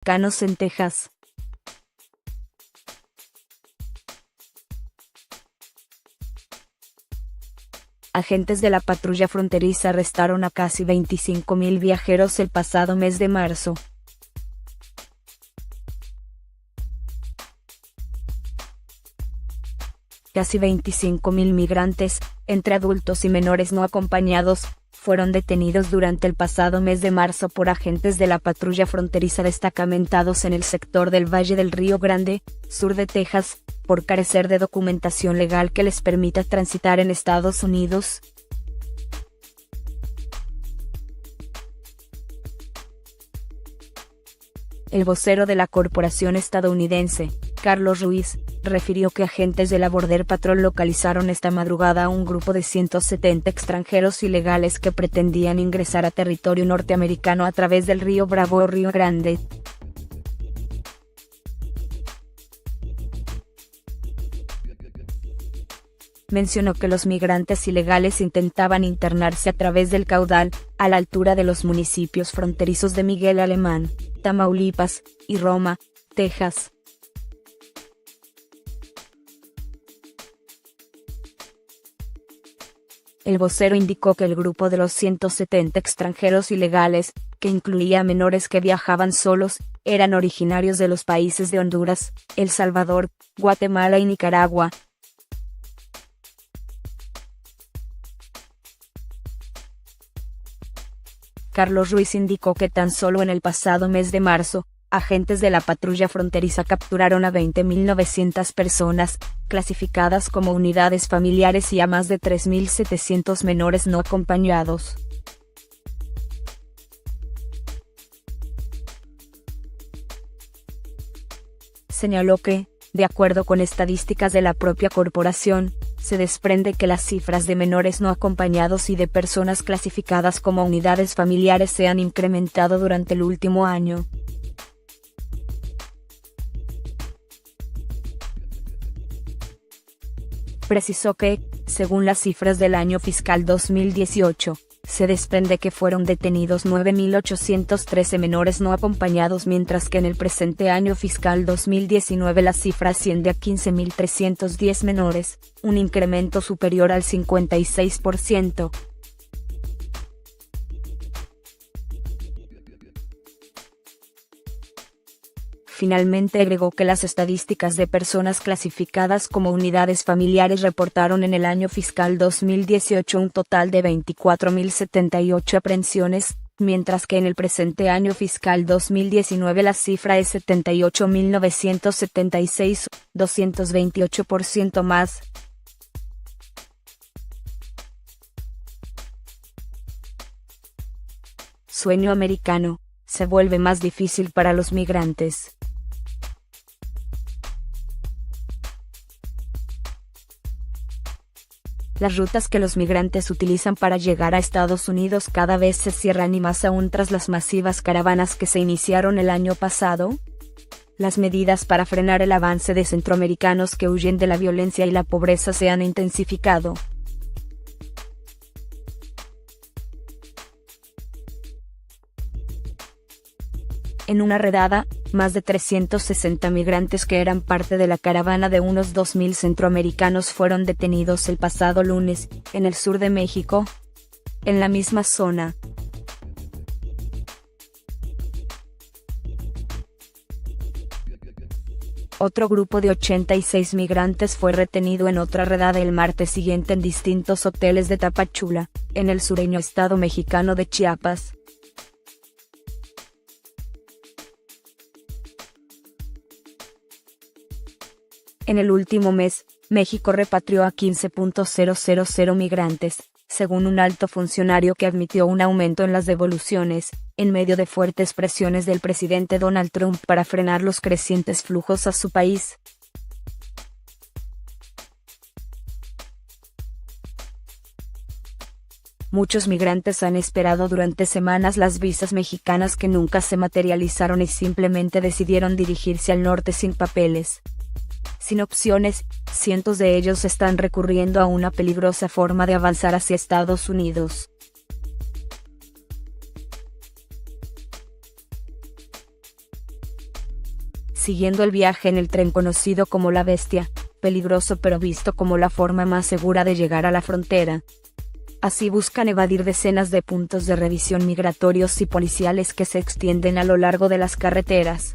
Canos en Texas. Agentes de la patrulla fronteriza arrestaron a casi 25.000 viajeros el pasado mes de marzo. Casi 25.000 migrantes, entre adultos y menores no acompañados, fueron detenidos durante el pasado mes de marzo por agentes de la patrulla fronteriza destacamentados en el sector del Valle del Río Grande, sur de Texas, por carecer de documentación legal que les permita transitar en Estados Unidos. El vocero de la corporación estadounidense, Carlos Ruiz, refirió que agentes de la Border Patrol localizaron esta madrugada a un grupo de 170 extranjeros ilegales que pretendían ingresar a territorio norteamericano a través del río Bravo o Río Grande. Mencionó que los migrantes ilegales intentaban internarse a través del caudal, a la altura de los municipios fronterizos de Miguel Alemán, Tamaulipas, y Roma, Texas. El vocero indicó que el grupo de los 170 extranjeros ilegales, que incluía a menores que viajaban solos, eran originarios de los países de Honduras, El Salvador, Guatemala y Nicaragua. Carlos Ruiz indicó que tan solo en el pasado mes de marzo, agentes de la patrulla fronteriza capturaron a 20.900 personas, clasificadas como unidades familiares, y a más de 3.700 menores no acompañados. Señaló que, de acuerdo con estadísticas de la propia corporación, se desprende que las cifras de menores no acompañados y de personas clasificadas como unidades familiares se han incrementado durante el último año. Precisó que, según las cifras del año fiscal 2018, se desprende que fueron detenidos 9.813 menores no acompañados, mientras que en el presente año fiscal 2019 la cifra asciende a 15.310 menores, un incremento superior al 56%. Finalmente agregó que las estadísticas de personas clasificadas como unidades familiares reportaron en el año fiscal 2018 un total de 24.078 aprehensiones, mientras que en el presente año fiscal 2019 la cifra es 78.976, 228% más. Sueño americano, se vuelve más difícil para los migrantes. Las rutas que los migrantes utilizan para llegar a Estados Unidos cada vez se cierran, y más aún tras las masivas caravanas que se iniciaron el año pasado. Las medidas para frenar el avance de centroamericanos que huyen de la violencia y la pobreza se han intensificado. En una redada, más de 360 migrantes que eran parte de la caravana de unos 2.000 centroamericanos fueron detenidos el pasado lunes, en el sur de México. En la misma zona, otro grupo de 86 migrantes fue retenido en otra redada el martes siguiente en distintos hoteles de Tapachula, en el sureño estado mexicano de Chiapas. En el último mes, México repatrió a 15.000 migrantes, según un alto funcionario que admitió un aumento en las devoluciones, en medio de fuertes presiones del presidente Donald Trump para frenar los crecientes flujos a su país. Muchos migrantes han esperado durante semanas las visas mexicanas que nunca se materializaron y simplemente decidieron dirigirse al norte sin papeles. Sin opciones, cientos de ellos están recurriendo a una peligrosa forma de avanzar hacia Estados Unidos. siguiendo el viaje en el tren conocido como La Bestia, peligroso pero visto como la forma más segura de llegar a la frontera. Así buscan evadir decenas de puntos de revisión migratorios y policiales que se extienden a lo largo de las carreteras.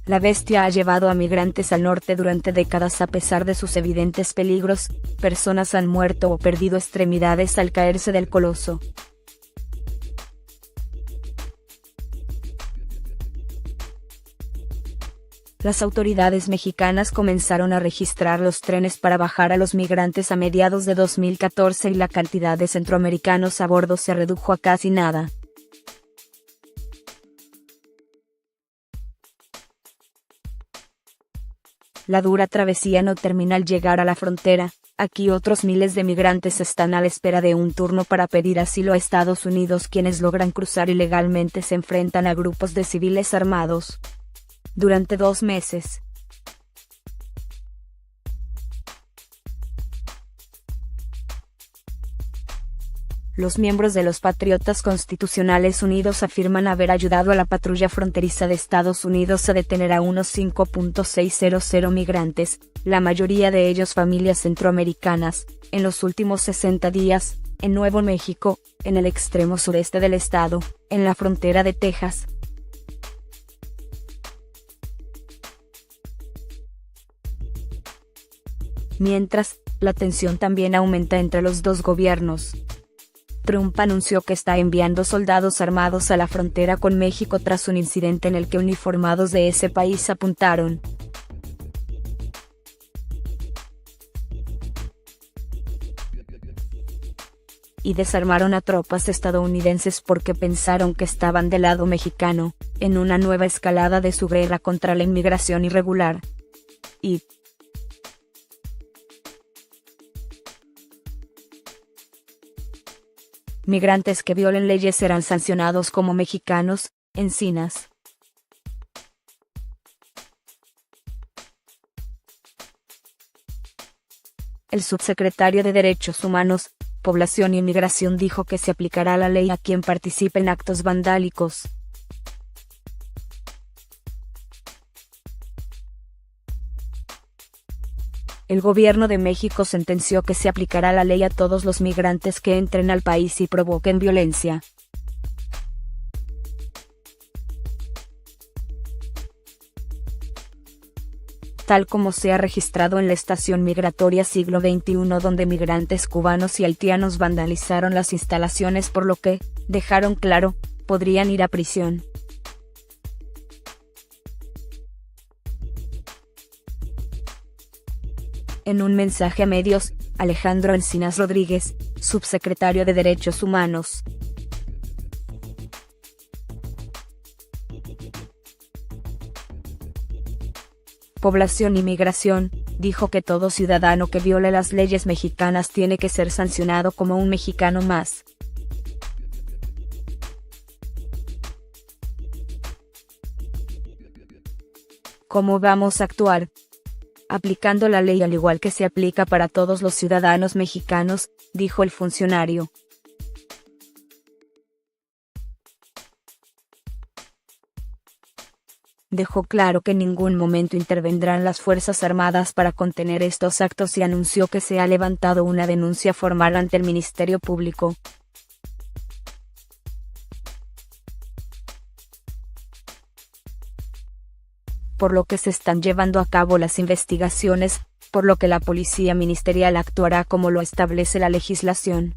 La Bestia ha llevado a migrantes al norte durante décadas a pesar de sus evidentes peligros. Personas han muerto o perdido extremidades al caerse del coloso. Las autoridades mexicanas comenzaron a registrar los trenes para bajar a los migrantes a mediados de 2014 y la cantidad de centroamericanos a bordo se redujo a casi nada. La dura travesía no termina al llegar a la frontera. Aquí otros miles de migrantes están a la espera de un turno para pedir asilo a Estados Unidos. Quienes logran cruzar ilegalmente se enfrentan a grupos de civiles armados. Durante 2 meses. Los miembros de los Patriotas Constitucionales Unidos afirman haber ayudado a la patrulla fronteriza de Estados Unidos a detener a unos 5.600 migrantes, la mayoría de ellos familias centroamericanas, en los últimos 60 días, en Nuevo México, en el extremo sureste del estado, en la frontera de Texas. Mientras, la tensión también aumenta entre los dos gobiernos. Trump anunció que está enviando soldados armados a la frontera con México tras un incidente en el que uniformados de ese país apuntaron y desarmaron a tropas estadounidenses porque pensaron que estaban del lado mexicano, en una nueva escalada de su guerra contra la inmigración irregular. Y migrantes que violen leyes serán sancionados como mexicanos. Encinas. El subsecretario de Derechos Humanos, Población y Migración dijo que se aplicará la ley a quien participe en actos vandálicos. El gobierno de México sentenció que se aplicará la ley a todos los migrantes que entren al país y provoquen violencia. Tal como se ha registrado en la estación migratoria Siglo XXI, donde migrantes cubanos y haitianos vandalizaron las instalaciones, por lo que, dejaron claro, podrían ir a prisión. En un mensaje a medios, Alejandro Encinas Rodríguez, subsecretario de Derechos Humanos, Población y Migración, dijo que todo ciudadano que viole las leyes mexicanas tiene que ser sancionado como un mexicano más. ¿Cómo vamos a actuar? Aplicando la ley al igual que se aplica para todos los ciudadanos mexicanos, dijo el funcionario. Dejó claro que en ningún momento intervendrán las Fuerzas Armadas para contener estos actos y anunció que se ha levantado una denuncia formal ante el Ministerio Público. Por lo que se están llevando a cabo las investigaciones, por lo que la Policía Ministerial actuará como lo establece la legislación.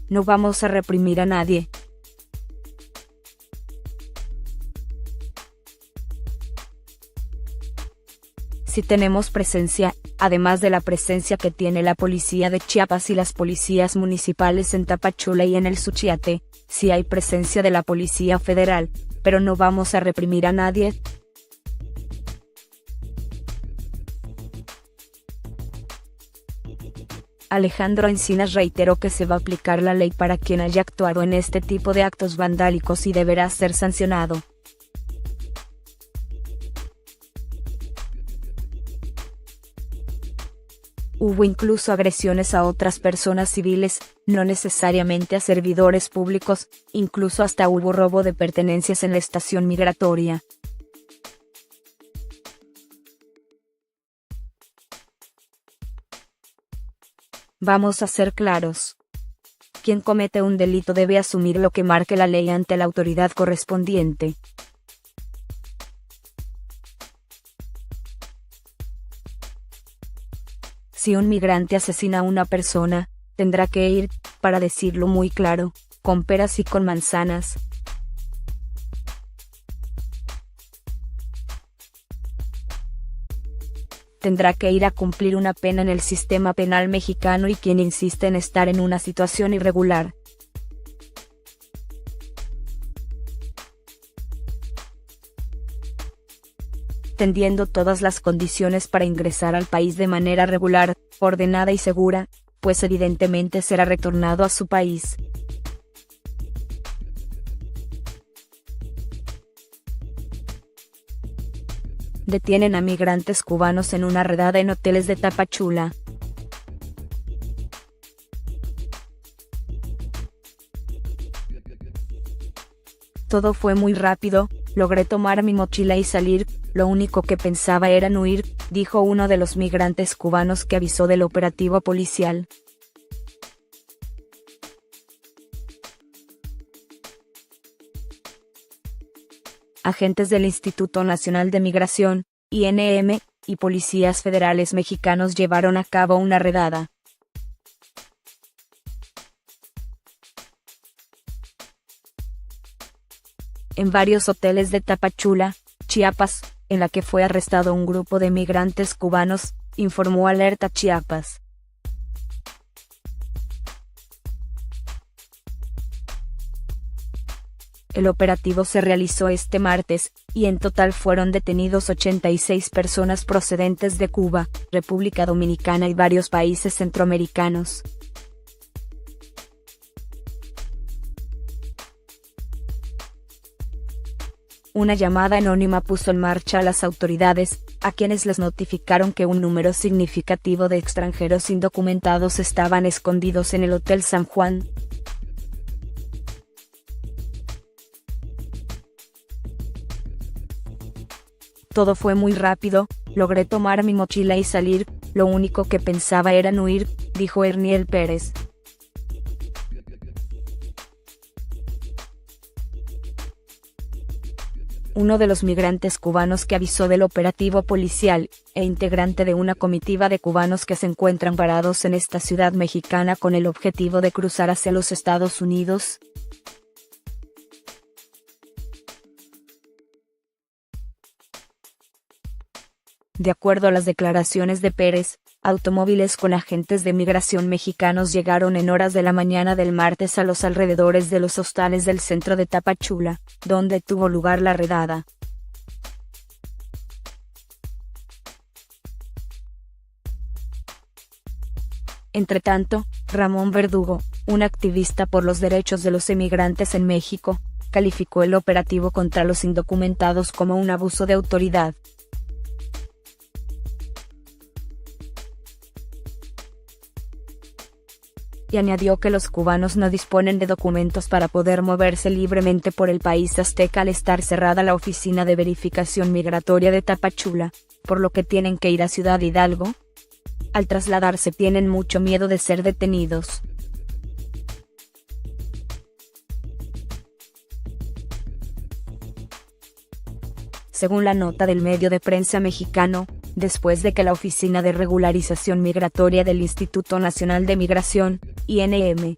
No vamos a reprimir a nadie. Si tenemos presencia, además de la presencia que tiene la policía de Chiapas y las policías municipales en Tapachula y en el Suchiate, sí hay presencia de la Policía Federal, pero no vamos a reprimir a nadie. Alejandro Encinas reiteró que se va a aplicar la ley para quien haya actuado en este tipo de actos vandálicos y deberá ser sancionado. Hubo incluso agresiones a otras personas civiles, no necesariamente a servidores públicos, incluso hasta hubo robo de pertenencias en la estación migratoria. Vamos a ser claros. Quien comete un delito debe asumir lo que marque la ley ante la autoridad correspondiente. Si un migrante asesina a una persona, tendrá que ir, para decirlo muy claro, con peras y con manzanas. Tendrá que ir a cumplir una pena en el sistema penal mexicano y quien insiste en estar en una situación irregular, tendiendo todas las condiciones para ingresar al país de manera regular, ordenada y segura, pues evidentemente será retornado a su país. Detienen a migrantes cubanos en una redada en hoteles de Tapachula. Todo fue muy rápido, logré tomar mi mochila y salir, lo único que pensaba era en huir, dijo uno de los migrantes cubanos que avisó del operativo policial. Agentes del Instituto Nacional de Migración, INM, y policías federales mexicanos llevaron a cabo una redada. En varios hoteles de Tapachula, Chiapas, en la que fue arrestado un grupo de migrantes cubanos, informó Alerta Chiapas. El operativo se realizó este martes, y en total fueron detenidos 86 personas procedentes de Cuba, República Dominicana y varios países centroamericanos. Una llamada anónima puso en marcha a las autoridades, a quienes les notificaron que un número significativo de extranjeros indocumentados estaban escondidos en el Hotel San Juan. Todo fue muy rápido, logré tomar mi mochila y salir, lo único que pensaba era en huir, dijo Erniel Pérez. Uno de los migrantes cubanos que avisó del operativo policial, e integrante de una comitiva de cubanos que se encuentran varados en esta ciudad mexicana con el objetivo de cruzar hacia los Estados Unidos. De acuerdo a las declaraciones de Pérez, automóviles con agentes de migración mexicanos llegaron en horas de la mañana del martes a los alrededores de los hostales del centro de Tapachula, donde tuvo lugar la redada. Entretanto, Ramón Verdugo, un activista por los derechos de los emigrantes en México, calificó el operativo contra los indocumentados como un abuso de autoridad. Y añadió que los cubanos no disponen de documentos para poder moverse libremente por el país azteca al estar cerrada la oficina de verificación migratoria de Tapachula, por lo que tienen que ir a Ciudad Hidalgo. Al trasladarse tienen mucho miedo de ser detenidos. Según la nota del medio de prensa mexicano, después de que la Oficina de Regularización Migratoria del Instituto Nacional de Migración, INM,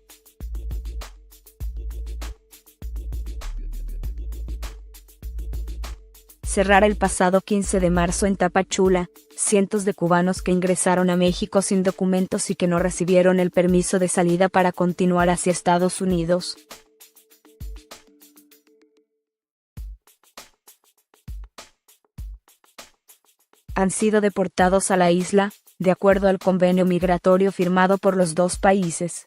cerrara el pasado 15 de marzo en Tapachula, cientos de cubanos que ingresaron a México sin documentos y que no recibieron el permiso de salida para continuar hacia Estados Unidos, han sido deportados a la isla, de acuerdo al convenio migratorio firmado por los dos países.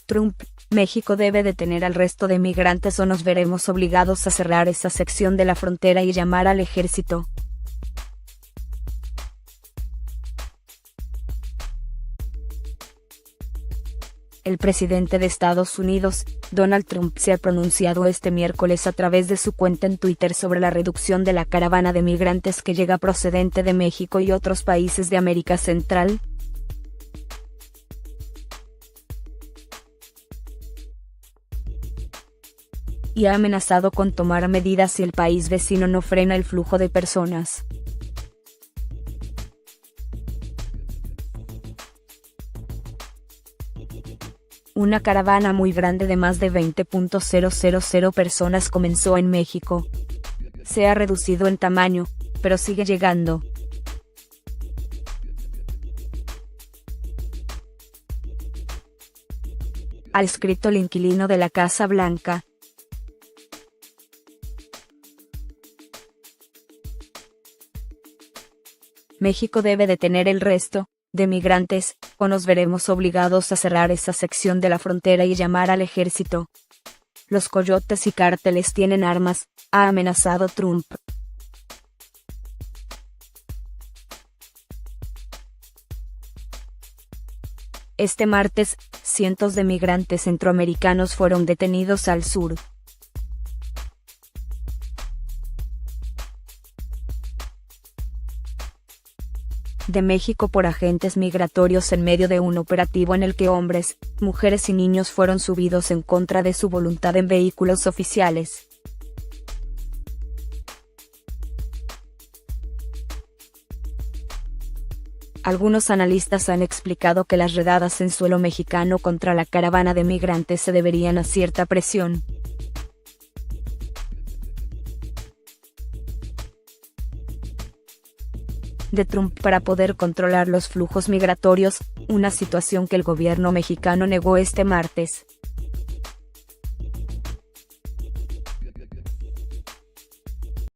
Trump, México debe detener al resto de migrantes o nos veremos obligados a cerrar esa sección de la frontera y llamar al ejército. El presidente de Estados Unidos, Donald Trump, se ha pronunciado este miércoles a través de su cuenta en Twitter sobre la reducción de la caravana de migrantes que llega procedente de México y otros países de América Central. Y ha amenazado con tomar medidas si el país vecino no frena el flujo de personas. Una caravana muy grande de más de 20.000 personas comenzó en México. Se ha reducido en tamaño, pero sigue llegando. Ha escrito el inquilino de la Casa Blanca. México debe detener el resto de migrantes, o nos veremos obligados a cerrar esa sección de la frontera y llamar al ejército. Los coyotes y cárteles tienen armas, ha amenazado Trump. Este martes, cientos de migrantes centroamericanos fueron detenidos al sur de México por agentes migratorios en medio de un operativo en el que hombres, mujeres y niños fueron subidos en contra de su voluntad en vehículos oficiales. Algunos analistas han explicado que las redadas en suelo mexicano contra la caravana de migrantes se deberían a cierta presión de Trump para poder controlar los flujos migratorios, una situación que el gobierno mexicano negó este martes.